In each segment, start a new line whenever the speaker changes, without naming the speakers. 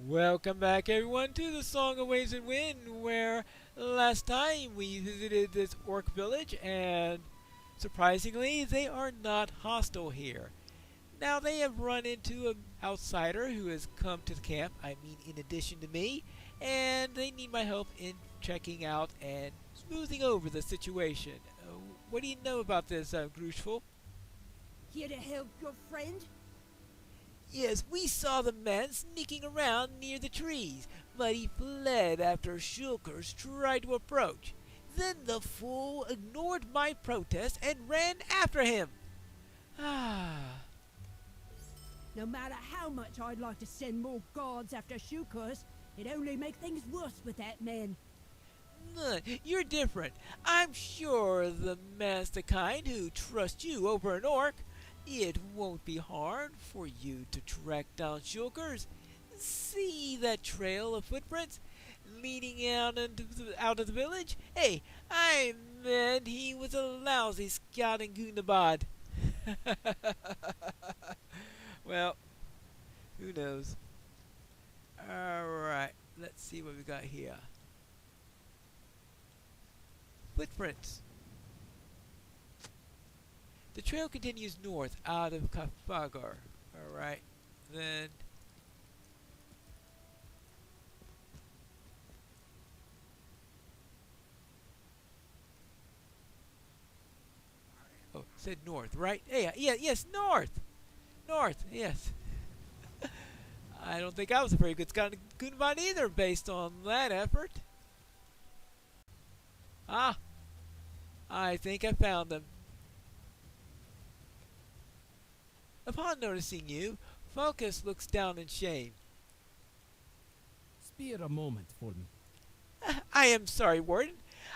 Welcome back, everyone, to the Song of Waves and Wind, where last time we visited this orc village, and surprisingly, they are not hostile here. Now, they have run into an outsider who has come to the camp, in addition to me, and they need my help in checking out and smoothing over the situation. What do you know about this, Grushful?
Here to help your friend?
Yes, we saw the man sneaking around near the trees, but he fled after Shulkers tried to approach. Then the fool ignored my protest and ran after him. Ah.
No matter how much I'd like to send more guards after Shukers, it'd only make things worse with that man.
You're different. I'm sure the man's the kind who trusts you over an orc. It won't be hard for you to track down Shulkers. See that trail of footprints leading out of the village? Hey, I meant he was a lousy scout in Gundabad. Well, who knows? Alright, let's see what we got here. Footprints. The trail continues north out of Kafagar. Alright, then. Oh, it said north, right? Hey, yes, north! North, yes. I don't think I was a very good scout in Gunbad either, based on that effort. Ah, I think I found them. Upon noticing you, Focus looks down in shame.
Spare a moment for me.
I am sorry, Warden.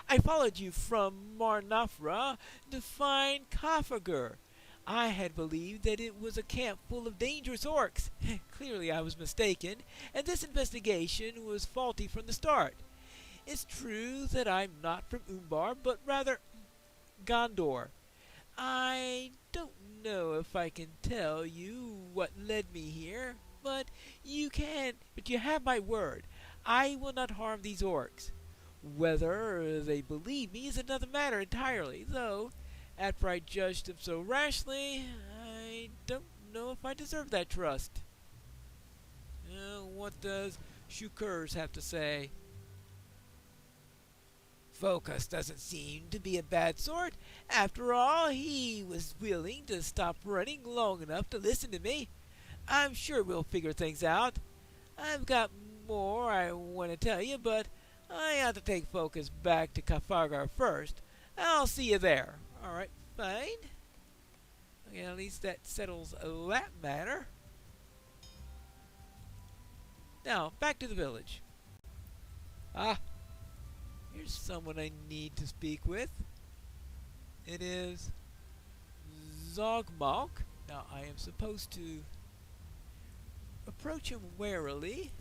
I followed you from Marnafra to find Kafagur. I had believed that it was a camp full of dangerous orcs. Clearly I was mistaken, and this investigation was faulty from the start. It's true that I'm not from Umbar, but rather Gondor. I don't know if I can tell you what led me here, but you have my word. I will not harm these orcs. Whether they believe me is another matter entirely, though, after I judged them so rashly, I don't know if I deserve that trust. What does Shukers have to say? Focus doesn't seem to be a bad sort. After all, he was willing to stop running long enough to listen to me. I'm sure we'll figure things out. I've got more I want to tell you, but I have to take Focus back to Kafargar first. I'll see you there. Alright, fine. Okay, at least that settles that matter. Now, back to the village. Ah, here's someone I need to speak with. It is Zogmalk. Now, I am supposed to approach him warily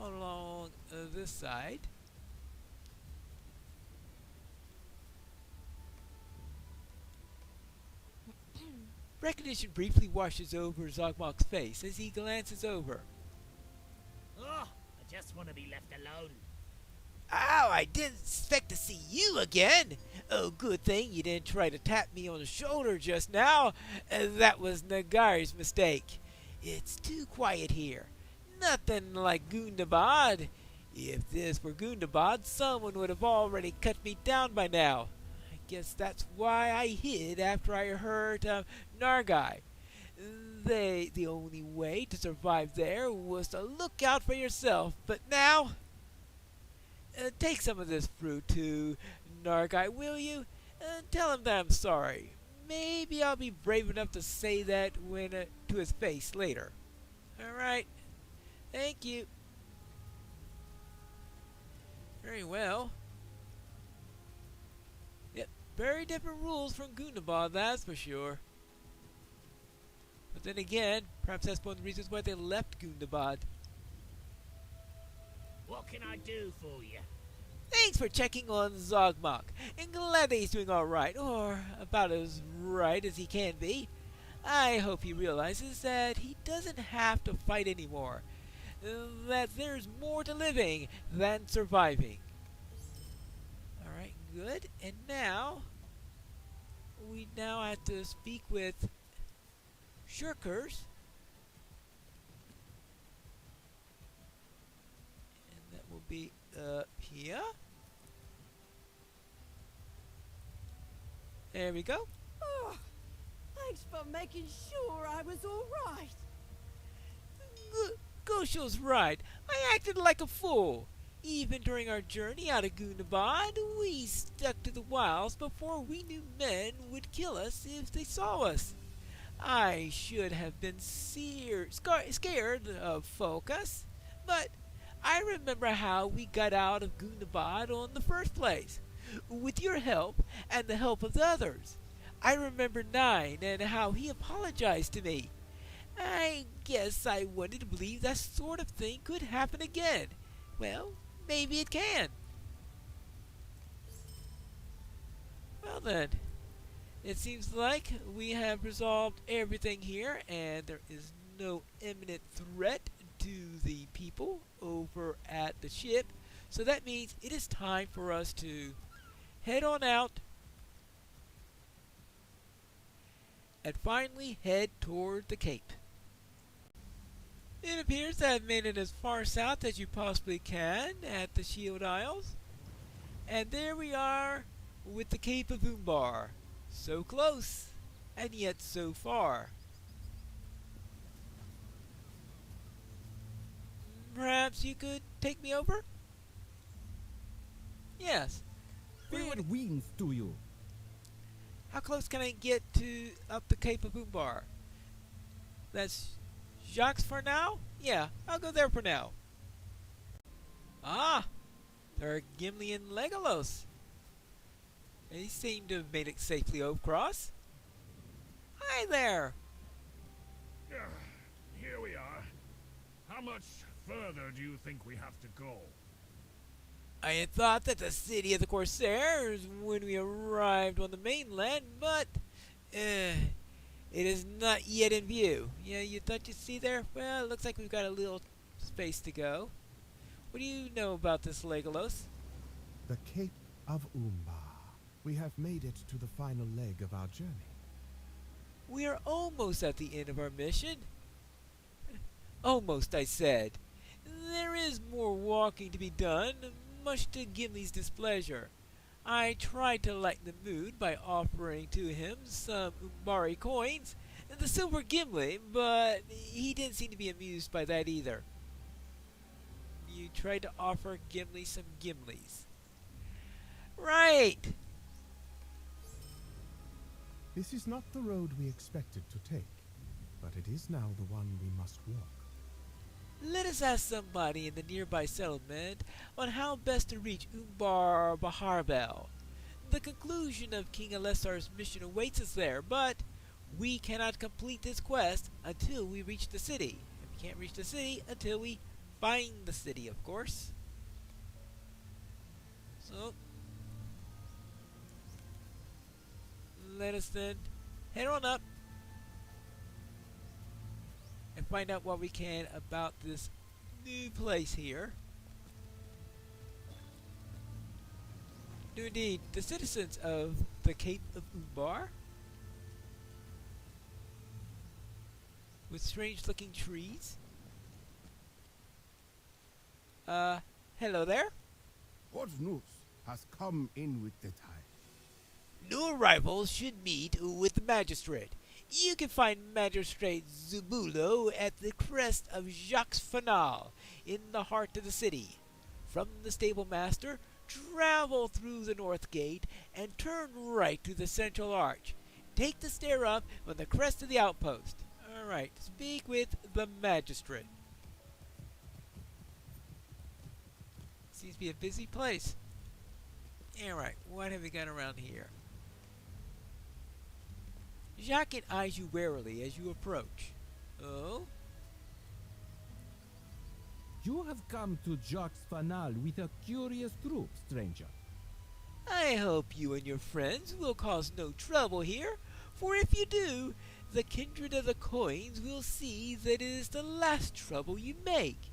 along this side. Recognition briefly washes over Zogmalk's face as he glances over.
Oh, I just want to be left alone.
Oh, I didn't expect to see you again. Oh, good thing you didn't try to tap me on the shoulder just now. That was Nagar's mistake. It's too quiet here. Nothing like Gundabad. If this were Gundabad, someone would have already cut me down by now. I guess that's why I hid after I heard Nargai. The only way to survive there was to look out for yourself, but now... take some of this fruit to Nargai, will you? Tell him that I'm sorry. Maybe I'll be brave enough to say that to his face later. Alright. Thank you. Very well. Yep, very different rules from Gundabad, that's for sure. But then again, perhaps that's one of the reasons why they left Gundabad.
What can I do for you?
Thanks for checking on Zogmalk, and glad that he's doing alright, or about as right as he can be. I hope he realizes that he doesn't have to fight anymore, that there's more to living than surviving. Alright, good. And now, we now have to speak with shirkers. And that will be up here. There we go.
Oh, thanks for making sure I was all right.
Gosho's right. I acted like a fool. Even during our journey out of GoneFishing, we stuck to the wilds before we knew men would kill us if they saw us. I should have been scared of Focus, but I remember how we got out of GoneFishing in the first place, with your help and the help of the others. I remember Nine and how he apologized to me. I guess I wanted to believe that sort of thing could happen again. Well, maybe it can. Well then, it seems like we have resolved everything here, and there is no imminent threat to the people over at the ship. So that means it is time for us to head on out and finally head toward the Cape. It appears that I've made it as far south as you possibly can at the Shield Isles. And there we are with the Cape of Umbar. So close, and yet so far. Perhaps you could take me over? Yes.
Fair winds to you.
How close can I get to up the Cape of Umbar? That's Jacques for now? Yeah, I'll go there for now. Ah, there are Gimli and Legolas. They seem to have made it safely across. Hi there.
Here we are. How much further do you think we have to go?
I had thought that the city of the Corsairs when we arrived on the mainland, but it is not yet in view. Yeah, you thought you'd see there? Well, it looks like we've got a little space to go. What do you know about this, Legolas?
The Cape of Umbar. We have made it to the final leg of our journey.
We are almost at the end of our mission. Almost, I said. There is more walking to be done, much to Gimli's displeasure. I tried to lighten the mood by offering to him some Umbari coins and the silver Gimli, but he didn't seem to be amused by that either. You tried to offer Gimli some Gimlis. Right!
This is not the road we expected to take, but it is now the one we must walk.
Let us ask somebody in the nearby settlement on how best to reach Umbar Baharbel. The conclusion of King Alessar's mission awaits us there, but we cannot complete this quest until we reach the city. And we can't reach the city until we find the city, of course. So, let us then head on up and find out what we can about this new place here. No, indeed, the citizens of the Cape of Umbar, with strange-looking trees. Hello there.
What news has come in with the tide?
New arrivals should meet with the magistrate. You can find Magistrate Zubulo at the crest of Jacques Phanal, in the heart of the city. From the stable master, travel through the north gate and turn right to the central arch. Take the stair up on the crest of the outpost. Alright, speak with the magistrate. Seems to be a busy place. Alright, what have we got around here? Jacques eyes you warily as you approach. Oh?
You have come to Jacques Phanal with a curious group, stranger.
I hope you and your friends will cause no trouble here, for if you do, the kindred of the coins will see that it is the last trouble you make.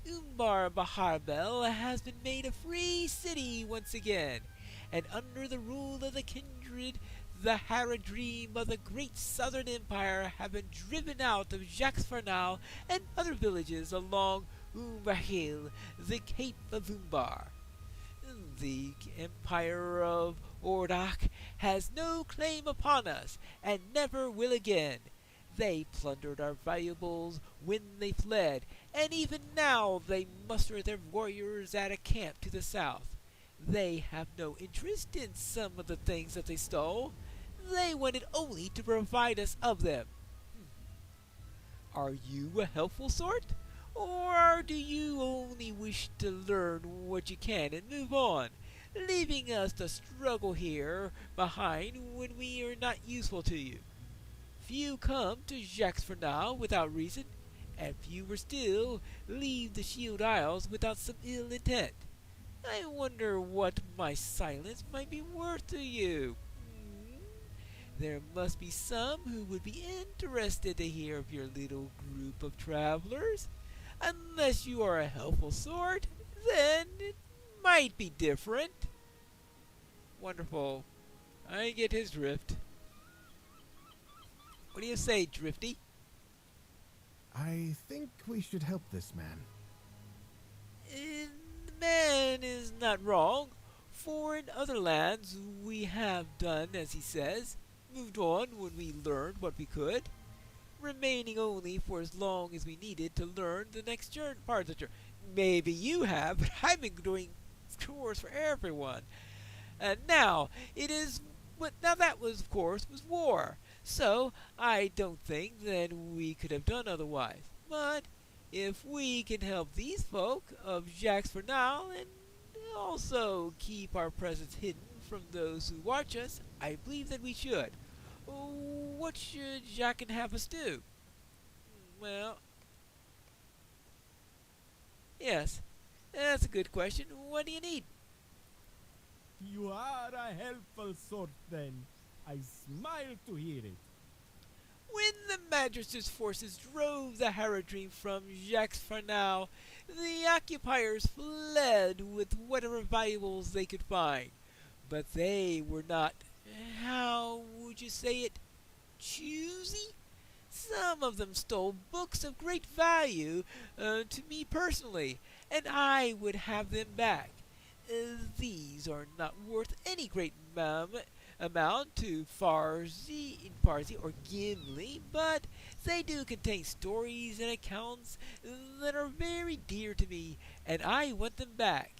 Umbar Baharbel has been made a free city once again, and under the rule of the kindred, the Haradrim of the great southern empire have been driven out of Jacques Phanal and other villages along Umbarhil, the Cape of Umbar. The empire of Ordak has no claim upon us, and never will again. They plundered our valuables when they fled, and even now they muster their warriors at a camp to the south. They have no interest in some of the things that they stole. They wanted only to provide us of them. Are you a helpful sort? Or do you only wish to learn what you can and move on, leaving us to struggle here behind when we are not useful to you? Few come to Jacques for now without reason, and fewer still leave the Shield Isles without some ill intent. I wonder what my silence might be worth to you. There must be some who would be interested to hear of your little group of travelers. Unless you are a helpful sort, then it might be different. Wonderful. I get his drift. What do you say, Drifty?
I think we should help this man.
The man is not wrong, for in other lands we have done as he says, moved on when we learned what we could, remaining only for as long as we needed to learn the next part of the journey. Maybe you have, but I've been doing chores for everyone. And now that was, of course, was war. So I don't think that we could have done otherwise. But if we can help these folk of Jacques for now, and also keep our presence hidden from those who watch us, I believe that we should. What should Jacques have us do? Well, yes, that's a good question. What do you need?
You are a helpful sort, then. I smile to hear it.
When the Magistrate's forces drove the Haradrim from Jacques Phanal, the occupiers fled with whatever valuables they could find. But they were not, how would you say it, choosy? Some of them stole books of great value to me personally, and I would have them back. These are not worth any great amount to Farsi or Gimli, but they do contain stories and accounts that are very dear to me, and I want them back.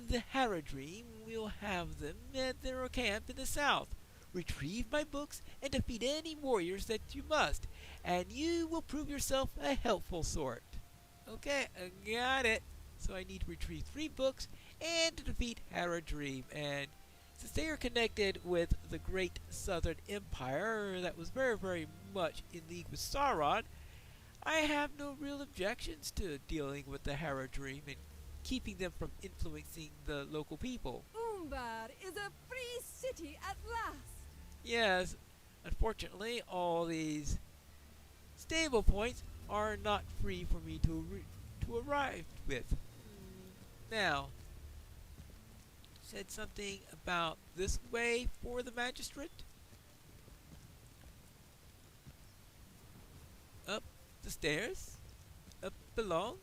The Haradrim will have them at their camp in the south. Retrieve my books and defeat any warriors that you must, and you will prove yourself a helpful sort. Okay, I got it. So I need to retrieve 3 books and to defeat Haradrim, and since they are connected with the great southern empire that was very, very much in league with Sauron, I have no real objections to dealing with the Haradrim and keeping them from influencing the local people.
Umbar is a free city at last.
Yes, unfortunately, all these stable points are not free for me to arrive with. Now, said something about this way for the magistrate. Up the stairs, up along.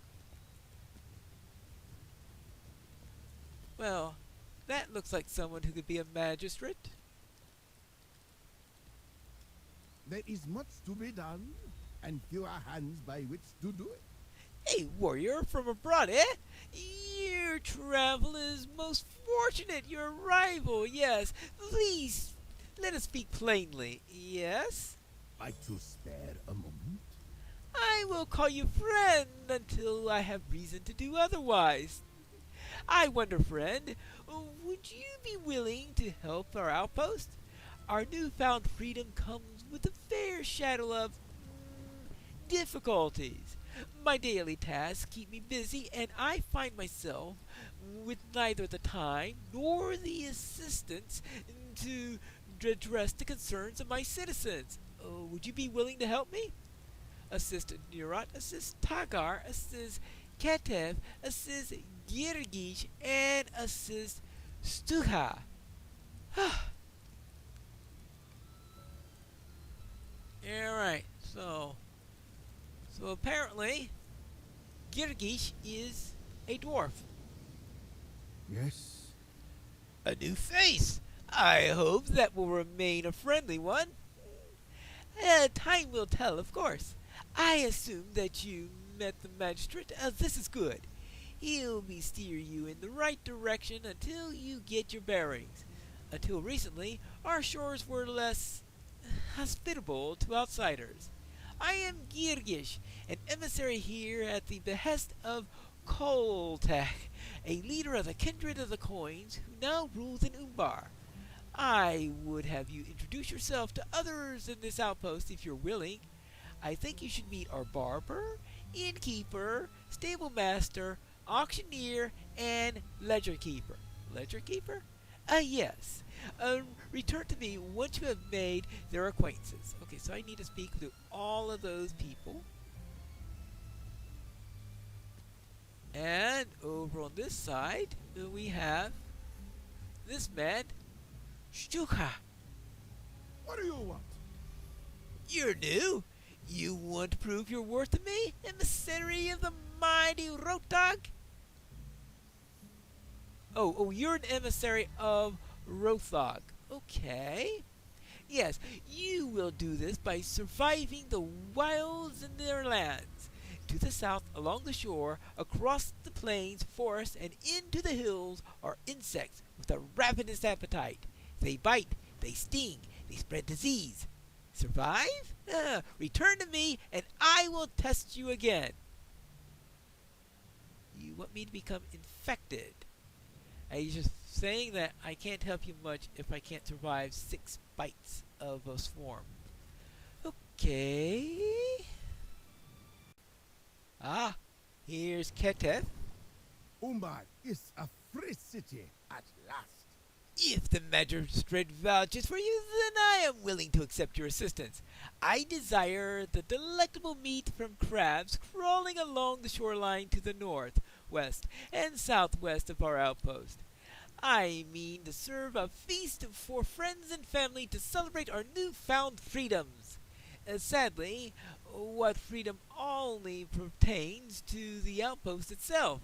Well, that looks like someone who could be a magistrate.
There is much to be done, and fewer hands by which to do it.
A warrior from abroad, eh? Your travel is most fortunate. Your arrival, yes. Please, let us speak plainly. Yes?
Like to spare a moment?
I will call you friend until I have reason to do otherwise. I wonder, friend, would you be willing to help our outpost? Our newfound freedom comes with a fair shadow of difficulties. My daily tasks keep me busy, and I find myself with neither the time nor the assistance to address the concerns of my citizens. Would you be willing to help me? Assist Nurat, assist Tagar, assist Ketev, assist Girgish, and assist Stuha. Alright, so apparently Girgish is a dwarf.
Yes.
A new face. I hope that will remain a friendly one. Time will tell, of course. I assume that you met the magistrate. This is good. He'll be steer you in the right direction until you get your bearings. Until recently, our shores were less hospitable to outsiders. I am Girgish, an emissary here at the behest of Koltek, a leader of the Kindred of the Coins who now rules in Umbar. I would have you introduce yourself to others in this outpost if you're willing. I think you should meet our barber, innkeeper, stable master, auctioneer, and ledger keeper. Ledger keeper? Yes. Return to me once you have made their acquaintances. Okay, so I need to speak to all of those people. And over on this side, we have this man, Stuka.
What do you want?
You're new. You want to prove your worth to me, emissary of the mighty Rotog? Oh, you're an emissary of Rothog. Okay. Yes, you will do this by surviving the wilds in their lands. To the south, along the shore, across the plains, forests, and into the hills are insects with a ravenous appetite. They bite, they sting, they spread disease. Survive? Return to me, and I will test you again. You want me to become infected? Are you just saying that I can't help you much if I can't survive 6 bites of a swarm? Okay. Here's Keteth.
Umbar is a free city at last.
If the magistrate vouches for you, then I am willing to accept your assistance. I desire the delectable meat from crabs crawling along the shoreline to the north, west, and southwest of our outpost. I mean to serve a feast for friends and family to celebrate our newfound freedoms. Sadly, what freedom only pertains to the outpost itself.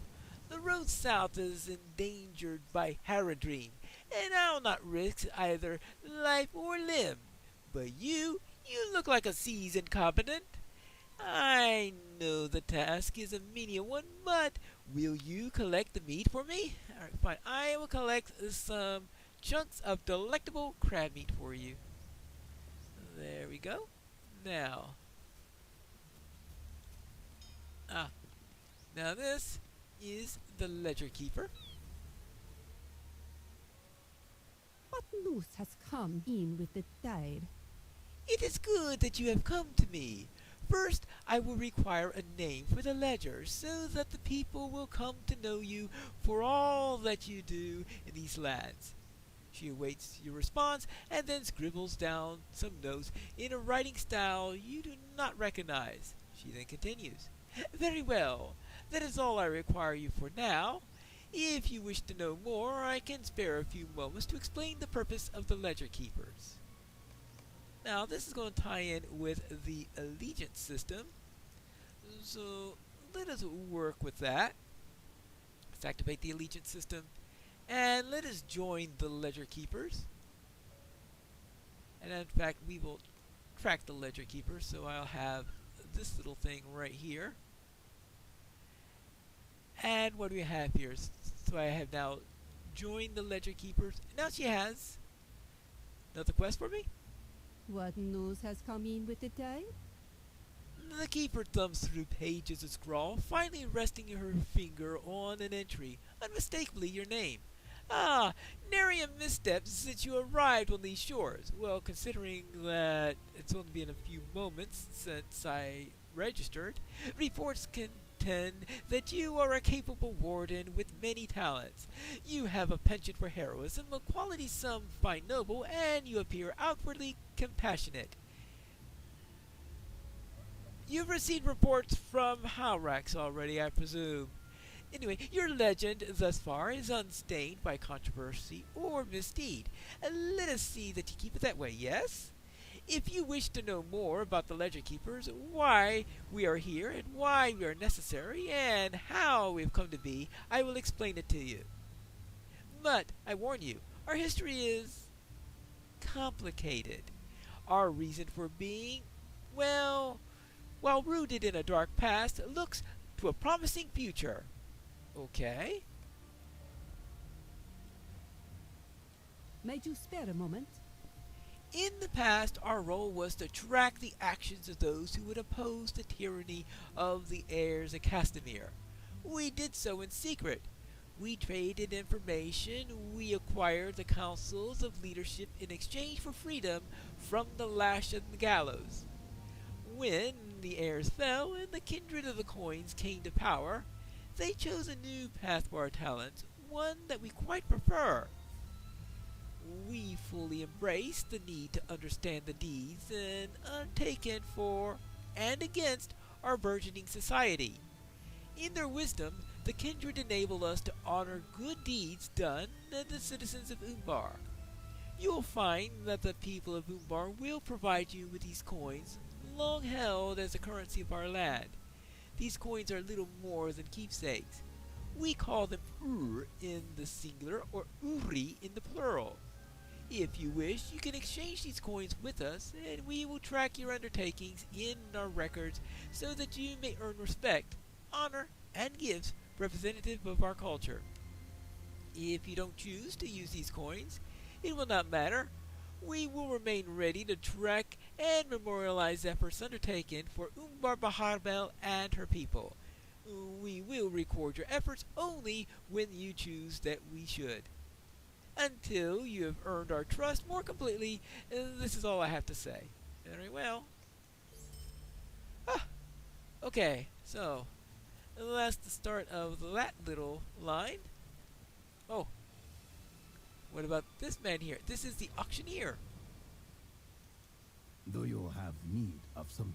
The road south is endangered by Haradrim, and I'll not risk either life or limb. But you look like a seasoned competent. I know the task is a menial one, but will you collect the meat for me? Alright, fine. I will collect some chunks of delectable crab meat for you. There we go. Now. Now this is the ledger keeper.
What news has come in with the tide?
It is good that you have come to me. First, I will require a name for the ledger, so that the people will come to know you for all that you do in these lands. She awaits your response, and then scribbles down some notes in a writing style you do not recognize. She then continues. Very well. That is all I require you for now. If you wish to know more, I can spare a few moments to explain the purpose of the ledger keepers. Now, this is going to tie in with the allegiance system. So, let us work with that. Let's activate the allegiance system. And let us join the ledger keepers. And in fact, we will track the ledger keepers. So I'll have this little thing right here. And what do we have here? So I have now joined the ledger keepers. Now she has another quest for me.
What news has come in with the tide?
The keeper thumbs through pages of scrawl, finally resting her finger on an entry, unmistakably your name. Nary a misstep since you arrived on these shores. Well, considering that it's only been a few moments since I registered, reports contend that you are a capable warden with many talents. You have a penchant for heroism, a quality some find noble, and you appear outwardly compassionate. You've received reports from Howrax already, I presume. Anyway, your legend thus far is unstained by controversy or misdeed. Let us see that you keep it that way, yes? If you wish to know more about the Ledger Keepers, why we are here and why we are necessary, and how we have come to be, I will explain it to you. But, I warn you, our history is complicated. Our reason for being, well, while rooted in a dark past, looks to a promising future. Okay?
May you spare a moment?
In the past, our role was to track the actions of those who would oppose the tyranny of the heirs of Castamere. We did so in secret. We traded information, we acquired the councils of leadership in exchange for freedom from the lash of the gallows. When the heirs fell and the kindred of the coins came to power, they chose a new path for our talents, one that we quite prefer. We fully embrace the need to understand the deeds and undertaken for and against our burgeoning society. In their wisdom, the kindred enable us to honor good deeds done to the citizens of Umbar. You will find that the people of Umbar will provide you with these coins, long held as the currency of our land. These coins are little more than keepsakes. We call them in the singular or Uri in the plural. If you wish, you can exchange these coins with us, and we will track your undertakings in our records so that you may earn respect, honor, and gifts representative of our culture. If you don't choose to use these coins, it will not matter. We will remain ready to track and memorialize efforts undertaken for Umbar Baharbel and her people. We will record your efforts only when you choose that we should. Until you have earned our trust more completely, this is all I have to say. Very well. Okay, so that's the start of that little line. Oh, what about this man here? This is the auctioneer.
Do you have need of something?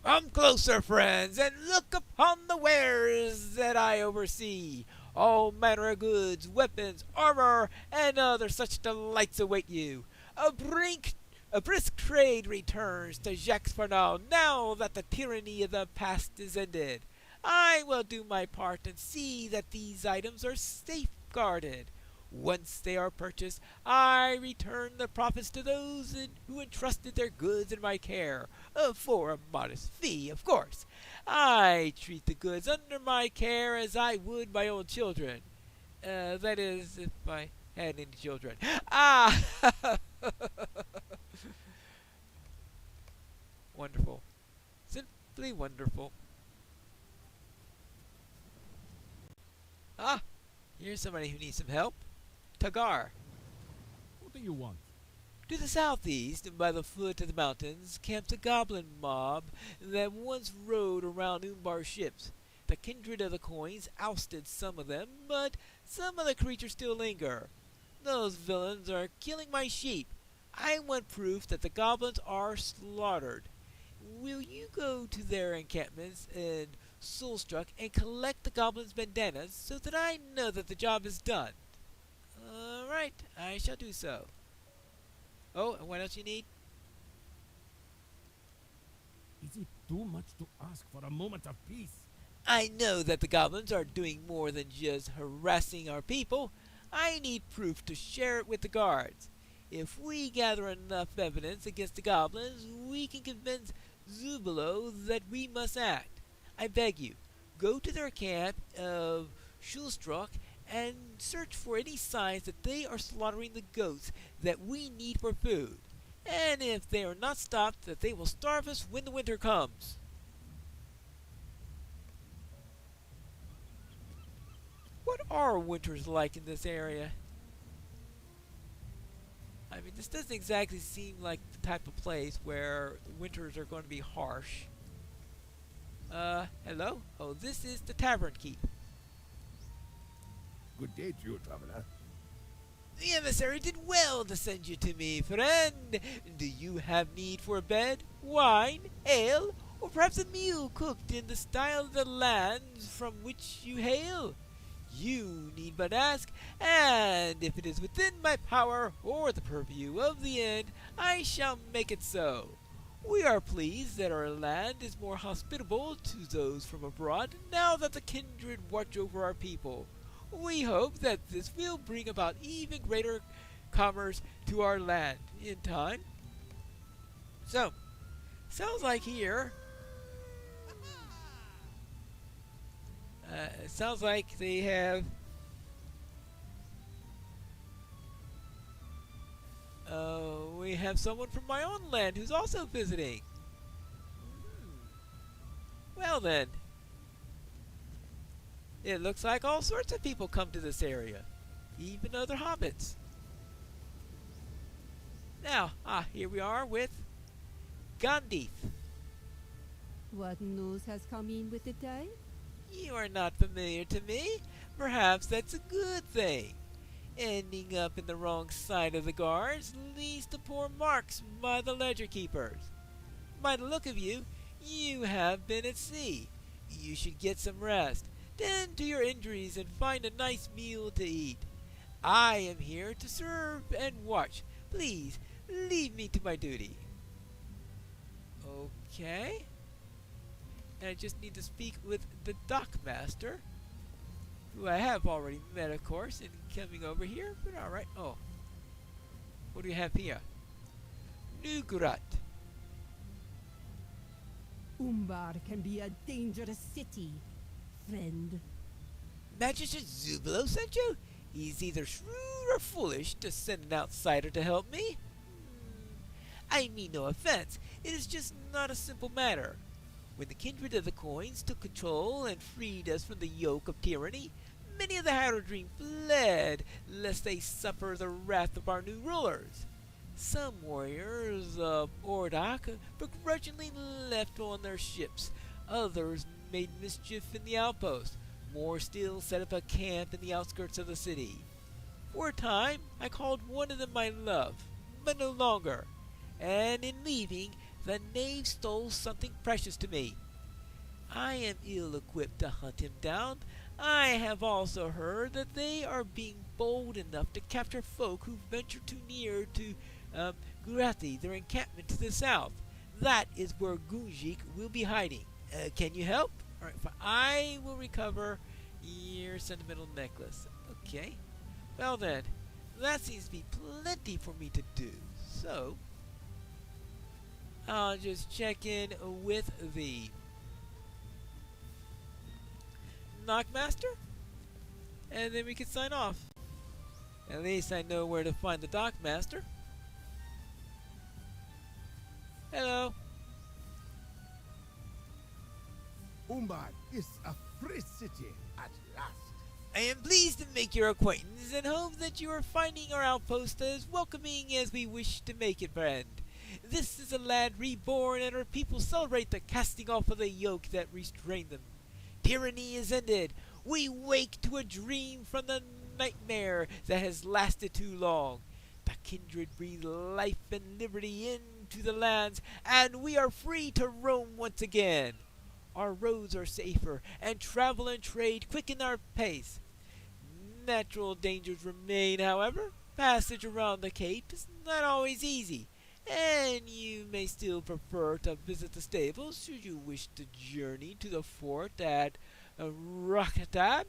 Come closer, friends, and look upon the wares that I oversee. All manner of goods, weapons, armor, and other such delights await you. A brisk trade returns to Jacques Phanal now that the tyranny of the past is ended. I will do my part and see that these items are safeguarded. Once they are purchased, I return the profits to those who entrusted their goods in my care, for a modest fee, of course. I treat the goods under my care as I would my own children. That is, if I had any children. Wonderful. Simply wonderful. Here's somebody who needs some help. Tagar.
What do you want?
To the southeast, and by the foot of the mountains, camps a goblin mob that once rode around Umbar ships. The kindred of the coins ousted some of them, but some of the creatures still linger. Those villains are killing my sheep. I want proof that the goblins are slaughtered. Will you go to their encampments in Soulstruck and collect the goblins' bandanas so that I know that the job is done? All right, I shall do so. Oh, and what else you need?
Is it too much to ask for a moment of peace?
I know that the goblins are doing more than just harassing our people. I need proof to share it with the guards. If we gather enough evidence against the goblins, we can convince Zubilo that we must act. I beg you, go to their camp of Schulstruck and search for any signs that they are slaughtering the goats that we need for food. And if they are not stopped, that they will starve us when the winter comes. What are winters like in this area? I mean, this doesn't exactly seem like the type of place where winters are going to be harsh. Hello? Oh, this is the tavern keep.
Good day to you, traveler.
The emissary did well to send you to me, friend. Do you have need for a bed, wine, ale, or perhaps a meal cooked in the style of the lands from which you hail? You need but ask, and if it is within my power or the purview of the end, I shall make it so. We are pleased that our land is more hospitable to those from abroad now that the kindred watch over our people. We hope that this will bring about even greater commerce to our land in time. So, sounds like here, it sounds like they have we have someone from my own land who's also visiting. Well then, it looks like all sorts of people come to this area, even other hobbits. Now, here we are with Gandhi.
What news has come in with the day?
You are not familiar to me. Perhaps that's a good thing. Ending up in the wrong side of the guards leads to poor marks by the ledger keepers. By the look of you, you have been at sea. You should get some rest, tend to your injuries, and find a nice meal to eat. I am here to serve and watch. Please, leave me to my duty. Okay. And I just need to speak with the dockmaster, who I have already met, of course, in coming over here, but alright. Oh. What do we have here? Nugurat.
Umbar can be a dangerous city, friend.
Magistrate Zubilo sent you? He's either shrewd or foolish to send an outsider to help me. I mean no offense. It is just not a simple matter. When the kindred of the coins took control and freed us from the yoke of tyranny, many of the Haradrim fled lest they suffer the wrath of our new rulers. Some warriors of Ordak begrudgingly left on their ships. Others made mischief in the outpost. More still set up a camp in the outskirts of the city. For a time, I called one of them my love, but no longer. And in leaving, the knave stole something precious to me. I am ill-equipped to hunt him down. I have also heard that they are being bold enough to capture folk who venture too near to Gurathi, their encampment to the south. That is where Gunjik will be hiding. Can you help? All right, I will recover your sentimental necklace. Okay. Well then, that seems to be plenty for me to do. So, I'll just check in with the Knockmaster, and then we can sign off. At least I know where to find the Dockmaster. Hello.
Umbar is a free city at last.
I am pleased to make your acquaintance and hope that you are finding our outpost as welcoming as we wish to make it, friend. This is a land reborn, and our people celebrate the casting off of the yoke that restrained them. Tyranny is ended. We wake to a dream from the nightmare that has lasted too long. The kindred breathe life and liberty into the lands, and we are free to roam once again. Our roads are safer, and travel and trade quicken our pace. Natural dangers remain, however. Passage around the Cape is not always easy, and you may still prefer to visit the stables should you wish to journey to the fort at Rakatab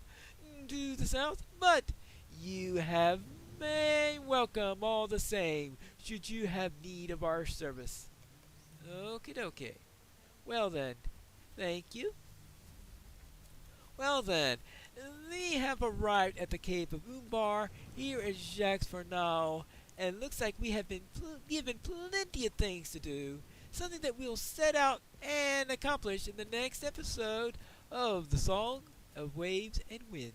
to the south, but you have been welcome all the same should you have need of our service. Okie dokie. Well then, thank you. Well then, we have arrived at the Cape of Umbar. Here is Jacques Phanal, and looks like we have been given plenty of things to do. Something that we'll set out and accomplish in the next episode of The Song of Waves and Wind.